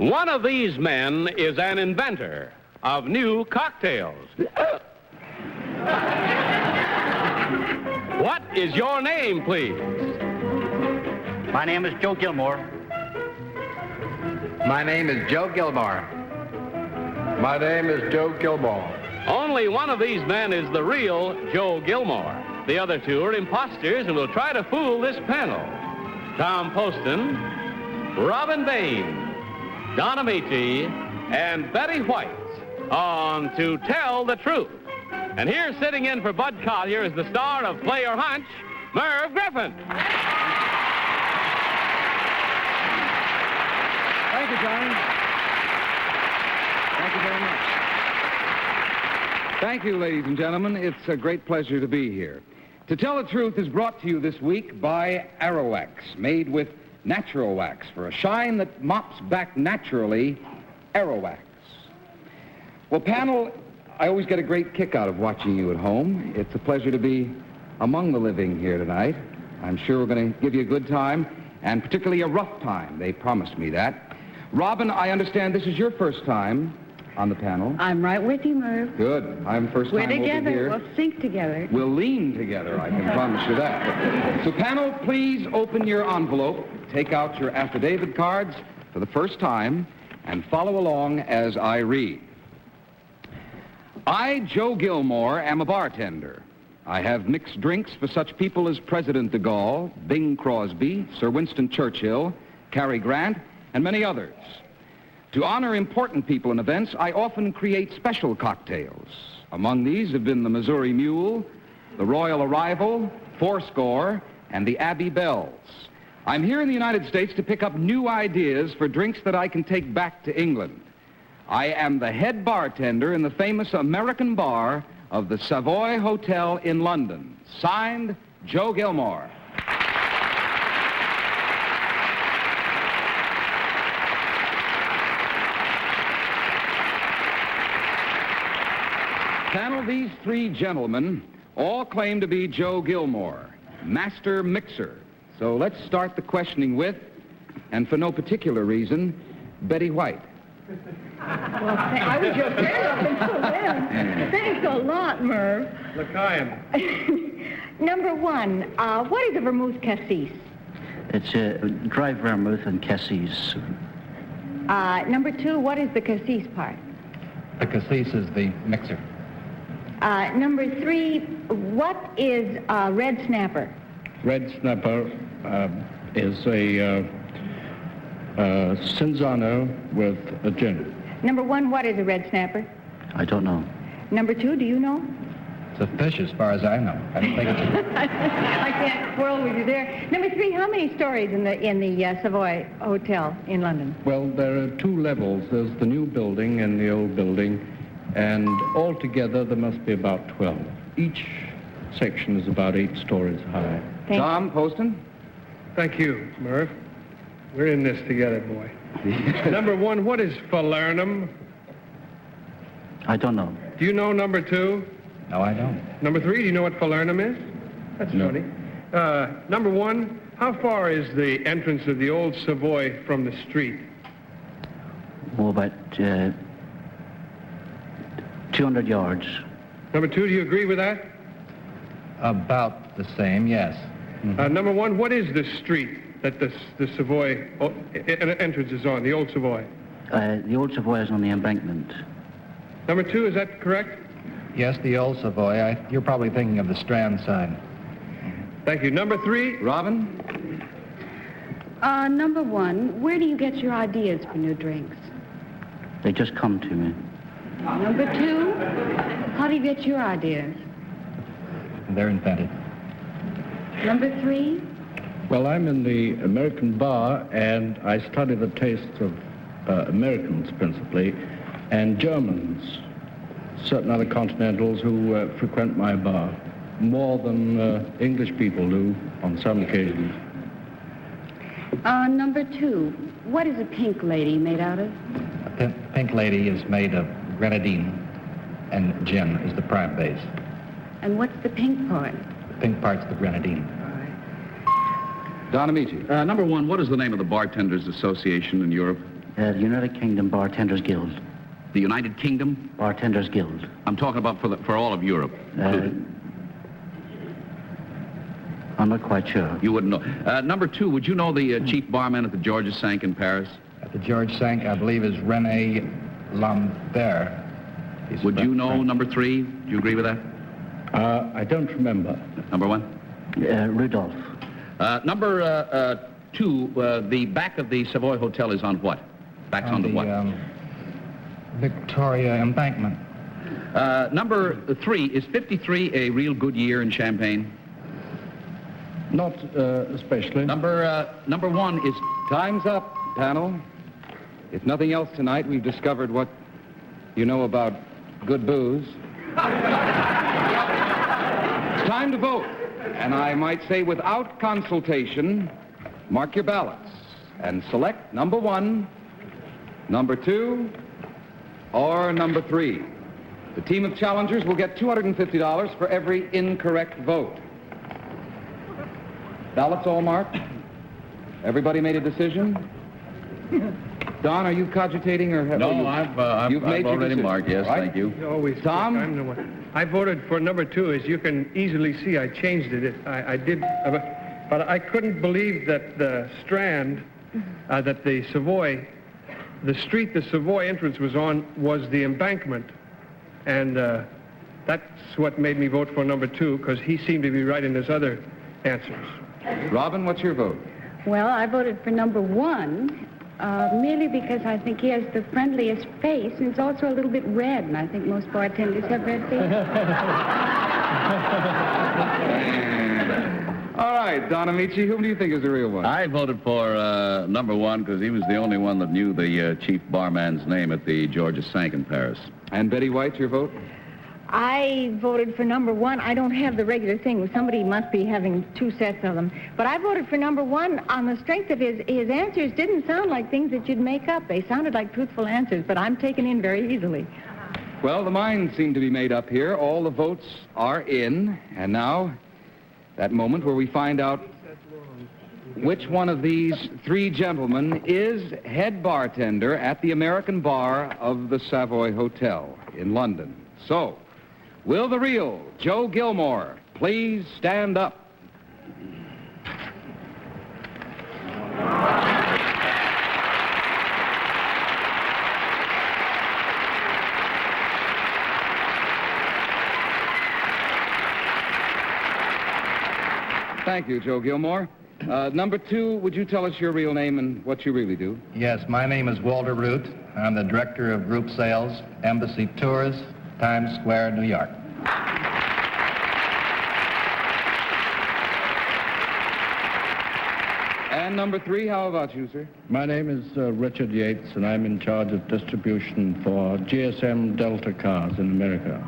One of these men is an inventor of new cocktails. What is your name, please? My name is Joe Gilmore. My name is Joe Gilmore. My name is Joe Gilmore. Only one of these men is the real Joe Gilmore. The other two are imposters and will try to fool this panel. Tom Poston, Robin Bane, Don Ameche, and Betty White on To Tell the Truth. And here sitting in for Bud Collier is the star of Play or Hunch, Merv Griffin. Thank you, Johnny. Thank you very much. Thank you, ladies and gentlemen. It's a great pleasure to be here. To Tell the Truth is brought to you this week by Aerowax, made with natural wax for a shine that mops back naturally. Aerowax. Well, panel, I always get a great kick out of watching you at home. It's a pleasure to be among the living here tonight. I'm sure we're going to give you a good time, and particularly a rough time. They promised me that. Robin, I understand this is your first time on the panel. I'm right with you, Merv. Good. I'm first We're time over together. here. We'll sink together. We'll lean together, I can promise you that. So, panel, please open your envelope, take out your affidavit cards for the first time, and follow along as I read. I, Joe Gilmore, am a bartender. I have mixed drinks for such people as President de Gaulle, Bing Crosby, Sir Winston Churchill, Cary Grant, and many others. To honor important people and events, I often create special cocktails. Among these have been the Missouri Mule, the Royal Arrival, Fourscore, and the Abbey Bells. I'm here in the United States to pick up new ideas for drinks that I can take back to England. I am the head bartender in the famous American bar of the Savoy Hotel in London. Signed, Joe Gilmore. Panel, these three gentlemen all claim to be Joe Gilmore, master mixer. So let's start the questioning with, and for no particular reason, Betty White. Well, I was your friend up until then. Thanks a lot, Merv. Look, I am. Number one, what is a vermouth cassis? It's a dry vermouth and cassis. Number two, what is the cassis part? The cassis is the mixer. Number three, what is a red snapper? Red Snapper is a Cinzano with a gin. Number one, what is a red snapper? I don't know. Number two, do you know? It's a fish as far as I know. I don't think it's I can't quarrel with you there. Number three, how many stories in the Savoy Hotel in London? Well, there are two levels. There's the new building and the old building, and altogether there must be about 12. Each section is about 8 stories high. Tom Poston? Thank you, Merv. We're in this together, boy. Number one, what is falernum? I don't know. Do you know number two? No, I don't. Number three, do you know what falernum is? That's funny. Number one, how far is the entrance of the old Savoy from the street? Oh, about 200 yards. Number two, do you agree with that? About the same, yes. Number one, what is the street that the Savoy entrance is on, the old Savoy? The old Savoy is on the embankment. Number two, is that correct? Yes, the old Savoy. You're probably thinking of the Strand sign. Thank you. Number three? Robin? Number one, where do you get your ideas for new drinks? They just come to me. Number two, how do you get your ideas? They're invented. Number three? Well, I'm in the American bar, and I study the tastes of Americans principally, and Germans, certain other continentals who frequent my bar, more than English people do on some occasions. Number two, what is a pink lady made out of? A pink lady is made of grenadine, and gin is the prime base. And what's the pink part? The pink part's the grenadine. Don Ameche. Number one, what is the name of the Bartenders Association in Europe? United Kingdom Bartenders Guild. The United Kingdom? Bartenders Guild. I'm talking about for all of Europe. I'm not quite sure. You wouldn't know. Number 2, would you know the chief barman at the Georges Cinq in Paris? At the George Cinq, I believe, is René Lambert. Would you know number 3? Do you agree with that? I don't remember. Number 1? Rudolph. Number 2, the back of the Savoy Hotel is on what? Back's on the what? Victoria Embankment. Number 3, is 53 a real good year in Champagne? Not especially. Number 1 is... Time's up, panel. If nothing else tonight, we've discovered what you know about good booze. It's time to vote. And I might say without consultation, mark your ballots and select number 1, number 2, or number 3. The team of challengers will get $250 for every incorrect vote. Ballots all marked? Everybody made a decision? Don, are you cogitating or have No, you? I've You've made your already decision, marked, yes, right? thank you. Always Tom? I'm the one. I voted for number 2. As you can easily see, I changed it. I did, but I couldn't believe that the Strand, that the Savoy, the street the Savoy entrance was on was the Embankment. And that's what made me vote for number 2, because he seemed to be right in his other answers. Robin, what's your vote? Well, I voted for number 1, merely because I think he has the friendliest face, and it's also a little bit red, and I think most bartenders have red faces. All right, Don Ameche, whom do you think is the real one? I voted for number 1 because he was the only one that knew the chief barman's name at the Georges Cinq in Paris. And Betty White, your vote? I voted for number 1. I don't have the regular thing. Somebody must be having 2 sets of them. But I voted for number 1 on the strength of his answers didn't sound like things that you'd make up. They sounded like truthful answers, but I'm taken in very easily. Well, the minds seem to be made up here. All the votes are in. And now, that moment where we find out which one of these 3 gentlemen is head bartender at the American bar of the Savoy Hotel in London. So, will the real Joe Gilmore please stand up? Thank you, Joe Gilmore. Number 2, would you tell us your real name and what you really do? Yes, my name is Walter Root. I'm the director of group sales, Embassy Tours, Times Square, New York. And number 3, how about you, sir? My name is Richard Yates, and I'm in charge of distribution for GSM Delta cars in America.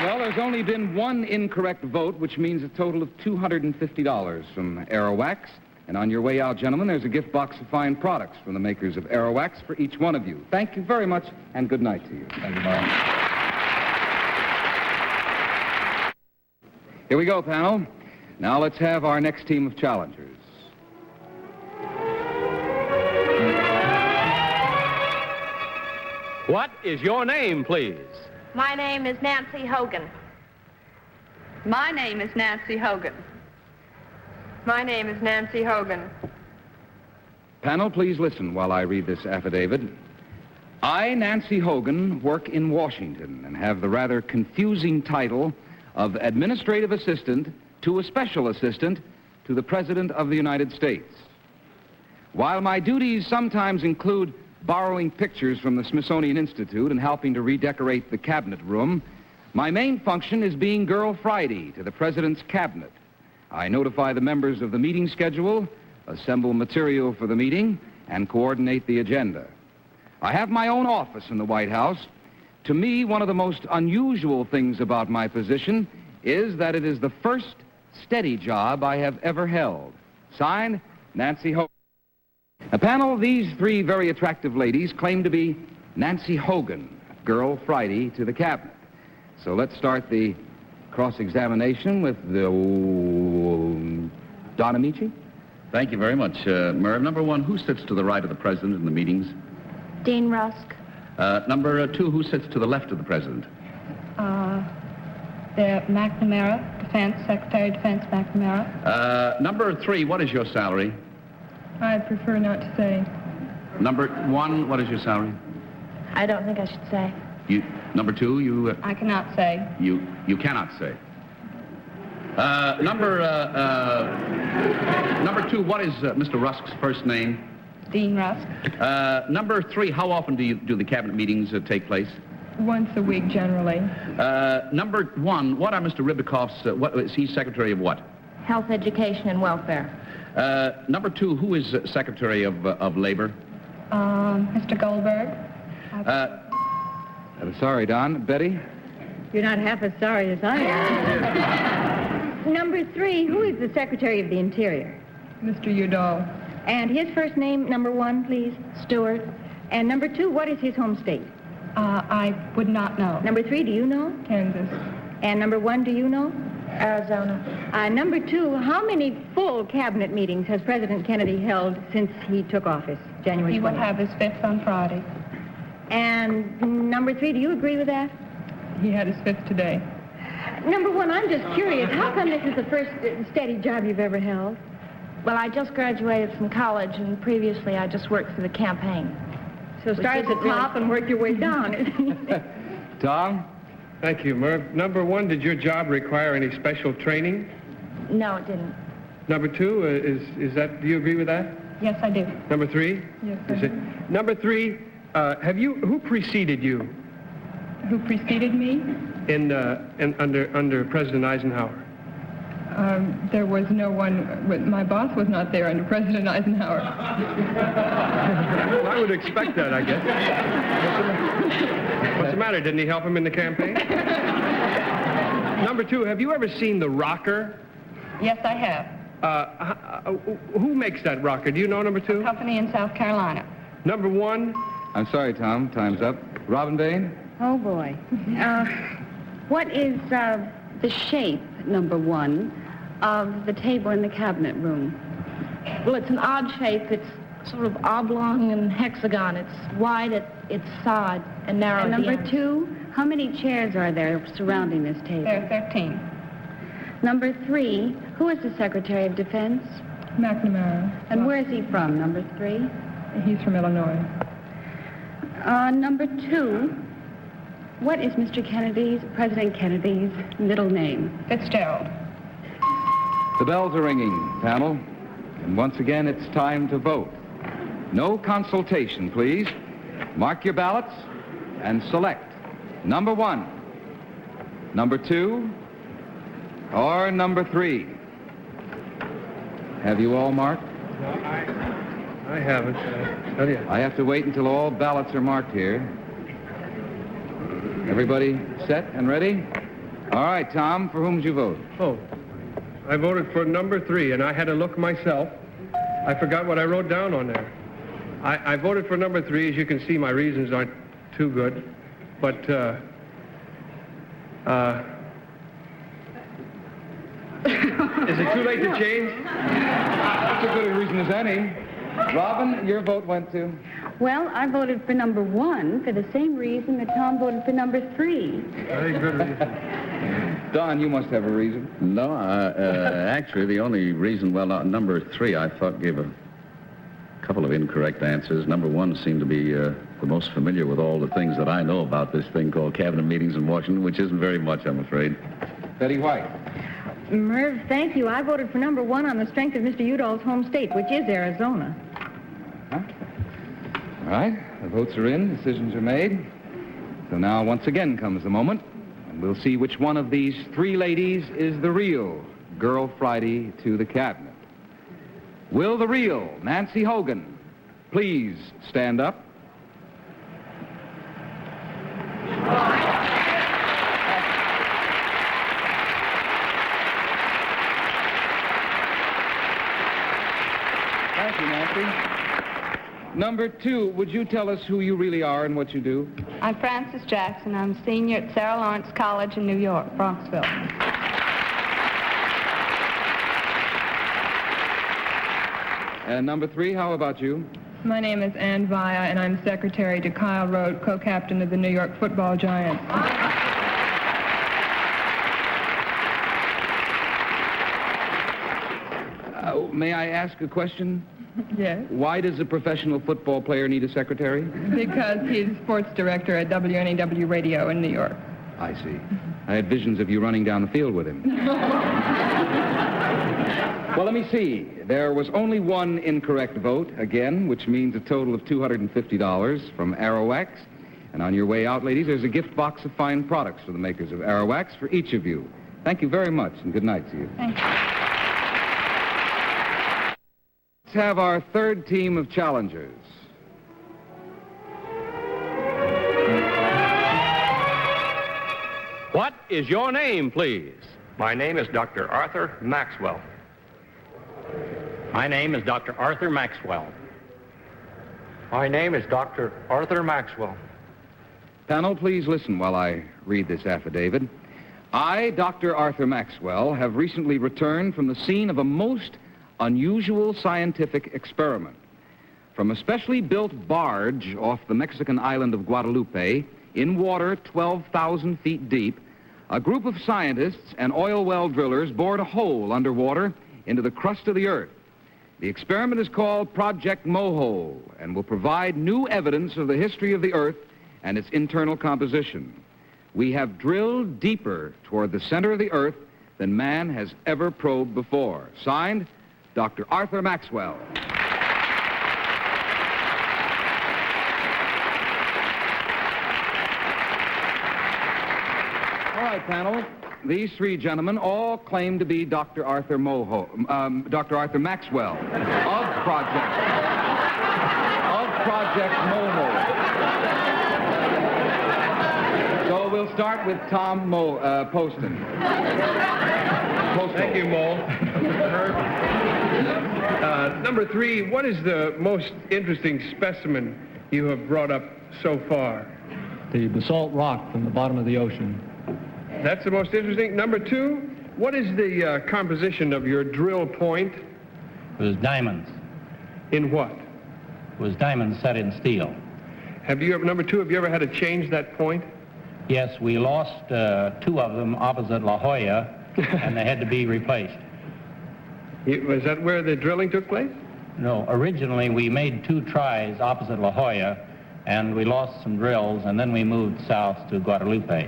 Well, there's only been 1 incorrect vote, which means a total of $250 from Aerowax. And on your way out, gentlemen, there's a gift box of fine products from the makers of Aerowax for each one of you. Thank you very much, and good night to you. Thank you, Bob. Here we go, panel. Now let's have our next team of challengers. What is your name, please? My name is Nancy Hogan. My name is Nancy Hogan. My name is Nancy Hogan. Panel, please listen while I read this affidavit. I, Nancy Hogan, work in Washington and have the rather confusing title of Administrative Assistant to a Special Assistant to the President of the United States. While my duties sometimes include borrowing pictures from the Smithsonian Institute and helping to redecorate the cabinet room, my main function is being Girl Friday to the President's cabinet. I notify the members of the meeting schedule, assemble material for the meeting, and coordinate the agenda. I have my own office in the White House. To me, one of the most unusual things about my position is that it is the first steady job I have ever held. Signed, Nancy Hogan. A panel, these 3 very attractive ladies claim to be Nancy Hogan, Girl Friday to the cabinet. So let's start the cross-examination with the Don Ameche? Thank you very much, Merv. Number one, who sits to the right of the president in the meetings? Dean Rusk. Number two, who sits to the left of the president? McNamara, Defense, Secretary of Defense McNamara. Number three, what is your salary? I prefer not to say. Number one, what is your salary? I don't think I should say. Number two, you... I cannot say. You cannot say. Number two, what is Mr. Rusk's first name? Dean Rusk. Number three, how often do the cabinet meetings take place? Once a week, generally. Number one, what are Mr. Ribikoff's, what is he secretary of what? Health, Education, and Welfare. Number two, who is Secretary of Labor? Mr. Goldberg. I'm sorry, Don. Betty? You're not half as sorry as I am. Number three, who is the Secretary of the Interior? Mr. Udall. And his first name, number one, please? Stewart. And number two, what is his home state? I would not know. Number three, do you know? Kansas. And number one, do you know? Arizona. Number two, how many full cabinet meetings has President Kennedy held since he took office, January 20th? He will have his fifth on Friday. And number three, do you agree with that? He had his fifth today. Number one, I'm just curious, how come this is the first steady job you've ever held? Well, I just graduated from college, and previously I just worked for the campaign. So start at the top and work your way down. Tom? Thank you, Merv. Number one, did your job require any special training? No, it didn't. Number two, is that, do you agree with that? Yes, I do. Number three? Yes, I do. Number three, who preceded you Who preceded me? under President Eisenhower? There was no one, but my boss was not there under President Eisenhower. Well, I would expect that, I guess. What's the matter? Didn't he help him in the campaign? Number two, have you ever seen the rocker? Yes, I have. Who makes that rocker? Do you know, number two? A company in South Carolina. Number one? I'm sorry, Tom. Time's up. Robin Bane? Oh, boy. What is the shape, number one, of the table in the cabinet room? Well, it's an odd shape. It's sort of oblong and hexagon. It's wide at its side and narrow And at the number end. two, how many chairs are there surrounding this table? There are 13. Number three, who is the Secretary of Defense? McNamara. And where is he from, number three? He's from Illinois. Number two, what is President Kennedy's middle name? Fitzgerald. The bells are ringing, panel. And once again, it's time to vote. No consultation, please. Mark your ballots and select number one, number two, or number three. Have you all marked? No, I haven't. I tell you. I have to wait until all ballots are marked here. Everybody set and ready? All right, Tom, for whom did you vote? Oh, I voted for number three, and I had to look myself. I forgot what I wrote down on there. I voted for number three. As you can see, my reasons aren't too good. But, is it too late to change? That's a good a reason as any. Robin, your vote went to? Well, I voted for number one for the same reason that Tom voted for number three. Very good reason. Don, you must have a reason. No, actually, the only reason, well, number three, I thought gave a couple of incorrect answers. Number one seemed to be the most familiar with all the things that I know about this thing called cabinet meetings in Washington, which isn't very much, I'm afraid. Betty White. Merv, thank you. I voted for number one on the strength of Mr. Udall's home state, which is Arizona. Huh? All right, the votes are in, decisions are made. So now, once again, comes the moment, and we'll see which one of these three ladies is the real Girl Friday to the cabinet. Will the real Nancy Hogan please stand up? Thank you, Nancy. Number two, would you tell us who you really are and what you do? I'm Frances Jackson. I'm a senior at Sarah Lawrence College in New York, Bronxville. And number 3, how about you? My name is Ann Via, and I'm secretary to Kyle Rote, co-captain of the New York Football Giants. May I ask a question? Yes. Why does a professional football player need a secretary? Because he's sports director at WNEW Radio in New York. I see. I had visions of you running down the field with him. Well, let me see. There was only one incorrect vote, again, which means a total of $250 from Aerowax. And on your way out, ladies, there's a gift box of fine products for the makers of Aerowax for each of you. Thank you very much, and good night to you. Thank you. Let's have our third team of challengers. What is your name, please? My name is Dr. Arthur Maxwell. My name is Dr. Arthur Maxwell. My name is Dr. Arthur Maxwell. Panel, please listen while I read this affidavit. I, Dr. Arthur Maxwell, have recently returned from the scene of a most unusual scientific experiment. From a specially built barge off the Mexican island of Guadalupe, in water 12,000 feet deep, a group of scientists and oil well drillers bored a hole underwater into the crust of the earth. The experiment is called Project Mohole and will provide new evidence of the history of the earth and its internal composition. We have drilled deeper toward the center of the earth than man has ever probed before. Signed, Dr. Arthur Maxwell. All right, panel. These 3 gentlemen all claim to be Dr. Arthur Dr. Arthur Maxwell of Project Mohole. So we'll start with Tom Poston. Thank you, Mo. Number 3, what is the most interesting specimen you have brought up so far? The basalt rock from the bottom of the ocean. That's the most interesting. Number 2, what is the composition of your drill point? It was diamonds. In what? It was diamonds set in steel. Number 2, have you ever had to change that point? Yes, we lost 2 of them opposite La Jolla, and they had to be replaced. Was that where the drilling took place? No, originally we made 2 tries opposite La Jolla, and we lost some drills, and then we moved south to Guadalupe.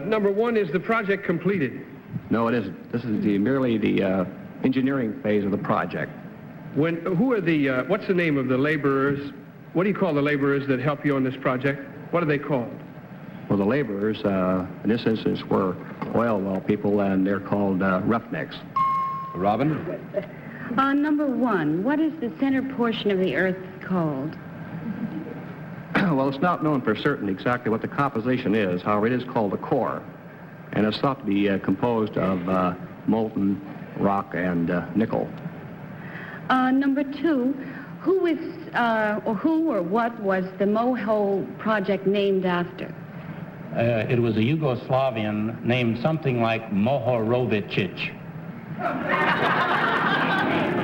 Number 1, is the project completed? No, it isn't. This is merely the engineering phase of the project. What's the name of the laborers? What do you call the laborers that help you on this project? What are they called? Well, the laborers, in this instance, were oil well people, and they're called roughnecks. Robin? Number 1, what is the center portion of the earth called? Well, it's not known for certain exactly what the composition is. However, it is called a core, and it's thought to be composed of molten rock and nickel. Number 2, who or what was the Mohole project named after? It was a Yugoslavian named something like Mohorovicic.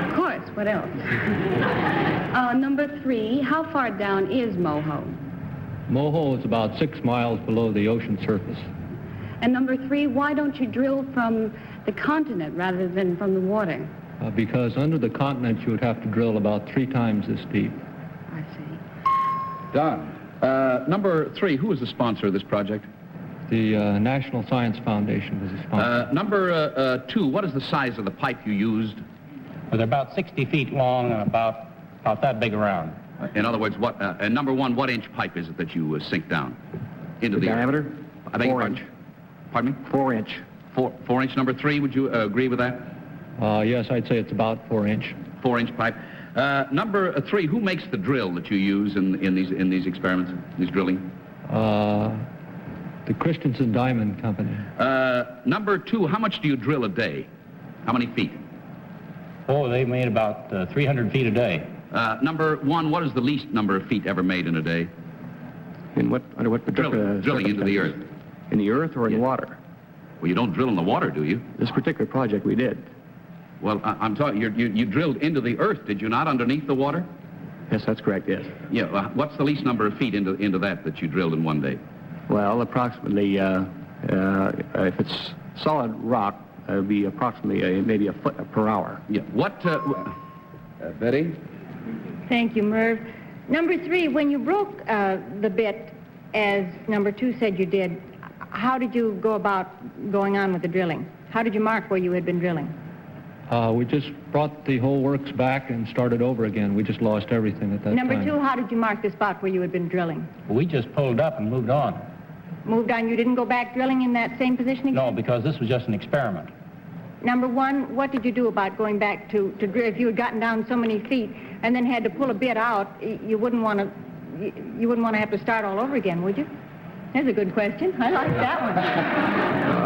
Of course, what else? Number 3, how far down is Mohole? Mohole is about 6 miles below the ocean surface. And number 3, why don't you drill from the continent rather than from the water? Because under the continent you would have to drill about 3 times this deep. I see. Don, number 3, who was the sponsor of this project? The National Science Foundation was the sponsor. Number 2, what is the size of the pipe you used? Well, they're about 60 feet long and about that big around. In other words, and number 1, what inch pipe is it that you sink down into the diameter? I beg your 4 pardon? inch. Pardon me? 4 inch. 4 inch. Number 3, would you agree with that? Yes, I'd say it's about 4 inch. 4 inch pipe. Number 3, who makes the drill that you use in these experiments, these drilling? The Christensen Diamond Company. Number 2, how much do you drill a day? How many feet? Oh, they made about 300 feet a day. Number 1, what is the least number of feet ever made in a day? Under what particular Drilling into the earth. In the earth or in water? Well, you don't drill in the water, do you? This particular project we did. Well, I'm talking, you drilled into the earth, did you not, underneath the water? Yes, that's correct, yes. Yeah, what's the least number of feet into that you drilled in one day? Well, approximately, if it's solid rock, it would be approximately maybe a foot per hour. Yeah. What, Betty? Thank you, Merv. Number 3, when you broke the bit, as number 2 said you did, how did you go about going on with the drilling? How did you mark where you had been drilling? We just brought the whole works back and started over again. We just lost everything at that time. Number 2, how did you mark the spot where you had been drilling? We just pulled up and moved on. Moved on. You didn't go back drilling in that same position again? No, because this was just an experiment. Number 1, what did you do about going back to drill? If you had gotten down so many feet and then had to pull a bit out, you wouldn't want to have to start all over again, would you? That's a good question. I like that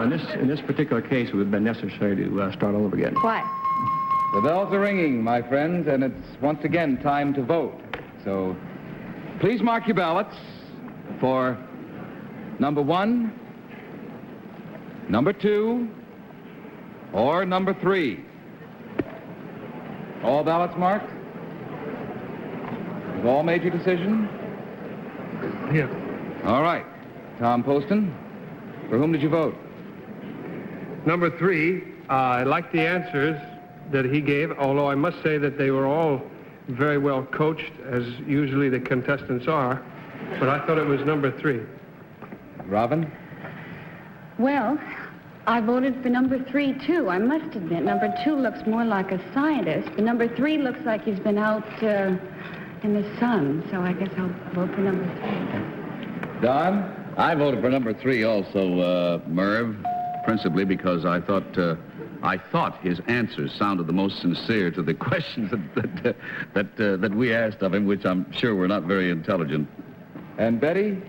one. In this particular case, it would have been necessary to start all over again. Why? The bells are ringing, my friends, and it's once again time to vote. So please mark your ballots for number 1, number 2, or number 3. All ballots marked? You've all made your decision? Yeah. All right. Tom Poston, for whom did you vote? Number 3, I like the answers that he gave, although I must say that they were all very well coached, as usually the contestants are, but I thought it was number 3. Robin? Well, I voted for number 3, too. I must admit, number 2 looks more like a scientist, but number 3 looks like he's been out in the sun, so I guess I'll vote for number 3. Don? I voted for number 3 also, Merv, principally because I thought his answers sounded the most sincere to the questions that we asked of him, which I'm sure were not very intelligent. And Betty?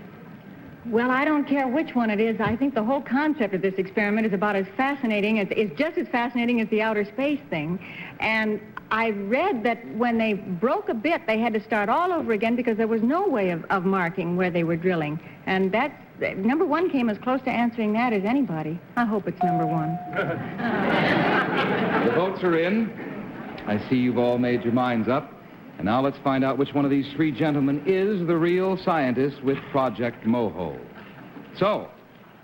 Well, I don't care which one it is. I think the whole concept of this experiment is about as fascinating, is just as fascinating as the outer space thing. And I read that when they broke a bit, they had to start all over again because there was no way of marking where they were drilling. And number 1 came as close to answering that as anybody. I hope it's number 1. The votes are in. I see you've all made your minds up. And now let's find out which one of these 3 gentlemen is the real scientist with Project Moho. So,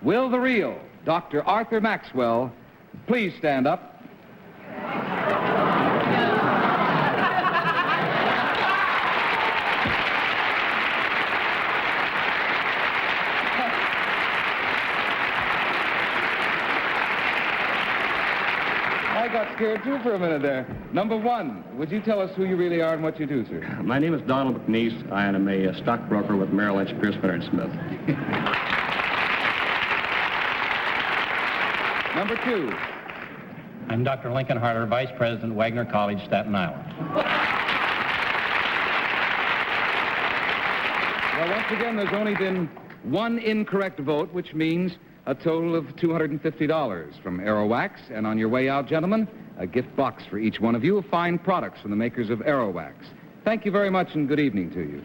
will the real Dr. Arthur Maxwell please stand up? I got scared, too, for a minute there. Number 1, would you tell us who you really are and what you do, sir? My name is Donald McNeese. I am a stockbroker with Merrill Lynch, Pierce, Fenner & Smith. Number 2. I'm Dr. Lincoln Harder, Vice President, Wagner College, Staten Island. Well, once again, there's only been 1 incorrect vote, which means a total of $250 from Aerowax. And on your way out, gentlemen, a gift box for each one of you of fine products from the makers of Aerowax. Thank you very much and good evening to you.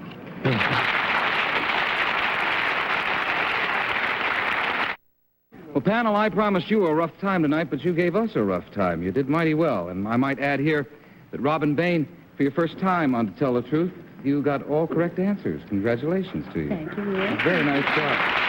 Well, panel, I promised you a rough time tonight, but you gave us a rough time. You did mighty well. And I might add here that Robin Bane, for your first time on To Tell the Truth, you got all correct answers. Congratulations to you. Thank you, Will. Very nice job.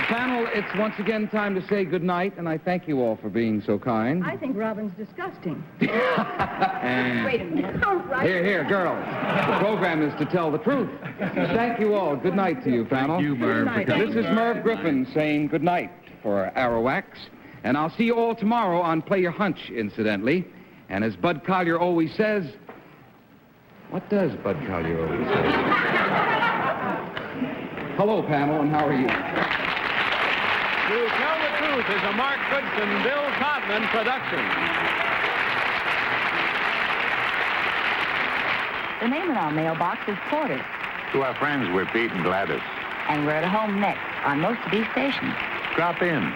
Panel, it's once again time to say good night, and I thank you all for being so kind. I think Robin's disgusting. Wait a minute. All right. Here, girls. The program is to tell the truth. Thank you all. Good night to you, panel. Thank you, Merv, for coming. This is Merv Griffin saying good night for Aerowax, and I'll see you all tomorrow on Play Your Hunch, incidentally. And as Bud Collyer always says, what does Bud Collyer always say? Hello, panel, and how are you? To Tell the Truth is a Mark Goodson, Bill Codman production. The name in our mailbox is Porter. To our friends, we're Pete and Gladys. And we're at home next on most of these stations. Drop in.